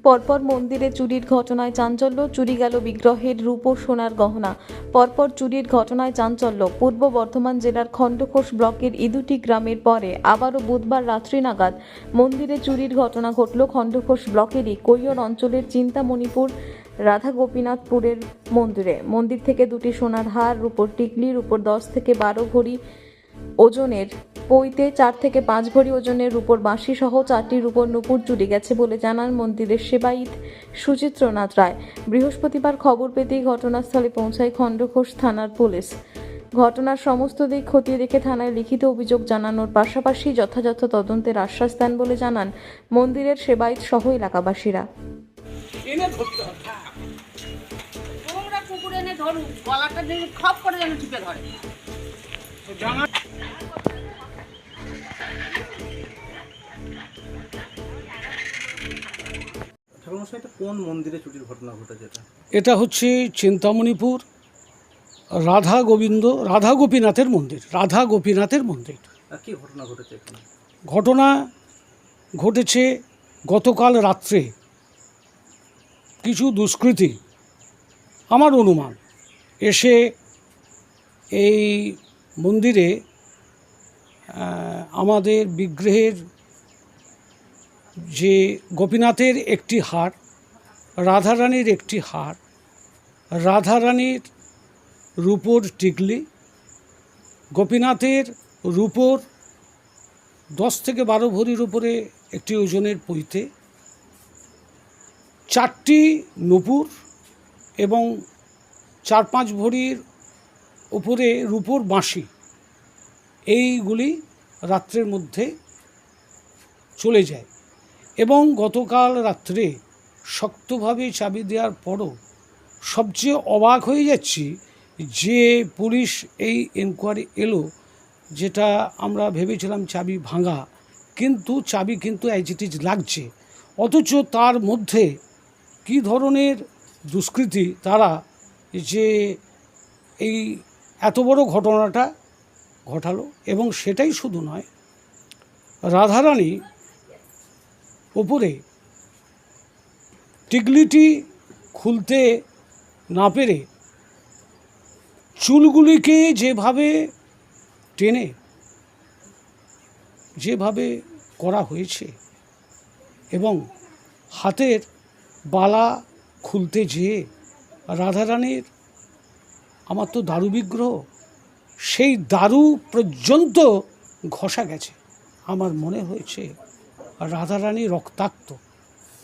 পরপর মন্দিরে চুরির ঘটনায় চাঞ্চল্য, চুরি গেল বিগ্রহের রূপ ও সোনার গহনা। পরপর চুরির ঘটনায় চাঞ্চল্য, পূর্ব বর্ধমান জেলার খণ্ডঘোষ ব্লকের ইদুটি গ্রামের পরে আবারও বুধবার রাত্রি নাগাদ মন্দিরে চুরির ঘটনা ঘটল খণ্ডঘোষ ব্লকেরই কৈয়র অঞ্চলের চিন্তামণিপুর রাধা গোপীনাথপুরের মন্দির থেকে দুটি সোনার হার, রূপোর টিকলি, রূপোর 10 থেকে 12 ভরি ওজনের পইতে 4 থেকে 5 ভরি ওজনের রূপোর বাঁশি সহ 4টি রূপোর নূপুর চুরি গেছে বলে জানান মন্দিরের সেবায়িত সুচিত্রনাথ রায়। বৃহস্পতিবার খবর পেতেই ঘটনাস্থলে পৌঁছায় খণ্ডঘোষ থানার পুলিশ। ঘটনার সমস্ত দিক খতিয়ে দেখে থানায় লিখিত অভিযোগ জানানোর পাশাপাশি যথাযথ তদন্তের আশ্বাস দেন বলে জানান মন্দিরের সেবায়িত সহ এলাকাবাসীরা। কুকুর এনে ধরুন, গলাটা দিয়ে খপ করে যেন টিপে ধরে। কোন মন্দিরে চুরির ঘটনা ঘটেছে? এটা হচ্ছে চিন্তামণিপুর রাধা গোপীনাথের মন্দির। আর কি ঘটনা ঘটেছে এখানে? ঘটনা ঘটেছে গতকাল রাত্রে কিছু দুষ্কৃতী, আমার অনুমান, এসে এই মন্দিরে আমাদের বিগ্রহের যে গোপীনাথের একটি হার, রাধারানীর একটি হার, রাধারানীর রূপোর টিকলি, গোপীনাথের রূপোর 10 থেকে 12 ভরির উপরে একটি ওজনের পইতে, 4টি নূপুর এবং 4-5 ভরির উপরে রূপোর বাঁশি, এইগুলি রাত্রের মধ্যে চলে যায়। এবং গতকাল রাত্রে শক্তভাবে চাবি দেওয়ার পরও সবচেয়ে অবাক হয়ে যাচ্ছি যে পুলিশ এই এনকোয়ারি এলো, যেটা আমরা ভেবেছিলাম চাবি ভাঙা, কিন্তু চাবি কিন্তু অ্যাজ ইট ইজ লাগছে। অথচ তার মধ্যে কী ধরনের দুষ্কৃতী তারা যে এই এত বড় ঘটনাটা ঘটালো। এবং সেটাই শুধু নয়, রাধারানী ওপরে টিকলিটি খুলতে না পেরে চুলগুলিকে যেভাবে করা হয়েছে এবং হাতের বালা খুলতে যেয়ে রাধারানীর, আমার তো দারু বিগ্রহ, সেই দারু পর্যন্ত ঘষা গেছে। আমার মনে হয়েছে রাধারানী রক্তাক্ত।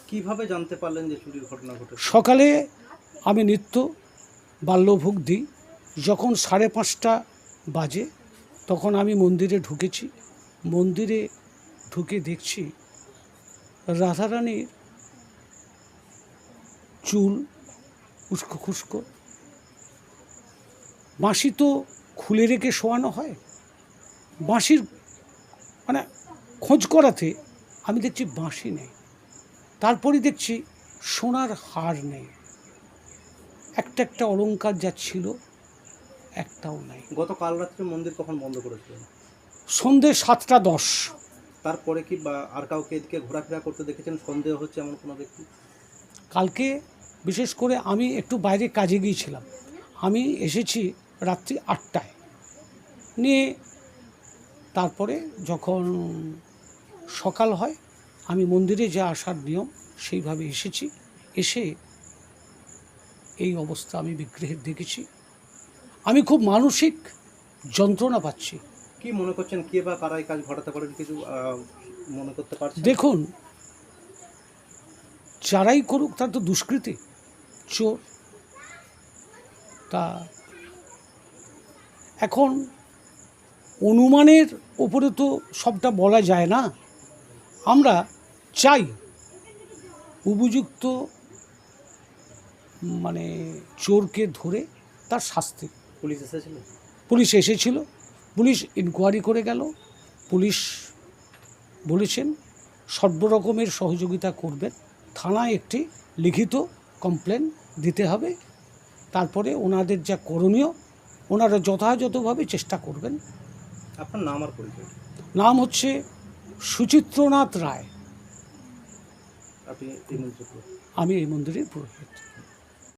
কিভাবে জানতে পারলেন যে চুরির ঘটনা ঘটেছে? সকালে আমি নিত্য বাল্যভোগ দিই, যখন 5:30 বাজে তখন আমি মন্দিরে ঢুকেছি। মন্দিরে ঢুকে দেখছি রাধারানীর চুল উস্কো খুস্কো, বাঁশি তো খুলে রেখে শোয়ানো হয়, বাঁশির মানে খোঁজ করাতে আমি দেখছি বাঁশি নেই। তারপরে দেখছি সোনার হার নেই, একটা অলংকার যা ছিল একটাও নেই। গতকাল রাত্রে মন্দির কখন বন্ধ করেছিলেন? সন্ধ্যে 7:10। তারপরে কি বা আর কাউকে এদিকে ঘোরাফেরা করতে দেখেছেন? সন্দেহ হচ্ছে এমন কোনো ব্যক্তি? কালকে বিশেষ করে আমি একটু বাইরে কাজে গিয়েছিলাম, আমি এসেছি রাত্রি 8টায় নিয়ে। তারপরে যখন সকাল হয় আমি মন্দিরে যা আসার নিয়ম সেইভাবে এসেছি। এসে এই অবস্থা আমি বিগ্রহের দেখেছি। আমি খুব মানসিক যন্ত্রণা পাচ্ছি। কি মনে করছেন, কে বা কারা এই কাজ ঘটাতে পারেন, কিছু মনে করতে পারছেন? দেখুন, যারাই করুক তার তো দুষ্কৃতী, চোর। তা এখন অনুমানের ওপরে তো সবটা বলা যায় না। আমরা চাই উপযুক্ত চোরকে ধরে তার শাস্তি। পুলিশ এসেছিল? পুলিশ ইনকোয়ারি করে গেল। পুলিশ বলেছেন সর্বরকমের সহযোগিতা করবেন। থানায় একটি লিখিত কমপ্লেন দিতে হবে, তারপরে ওনাদের যা করণীয় ওনারা যথাযথভাবে চেষ্টা করবেন। আপনার নাম আর পরিচয়? নাম হচ্ছে সুচিত্রনাথ রায়। আপনি এই মন্দিরে পুরোহিত। আমি এই মন্দিরের পুরোহিত।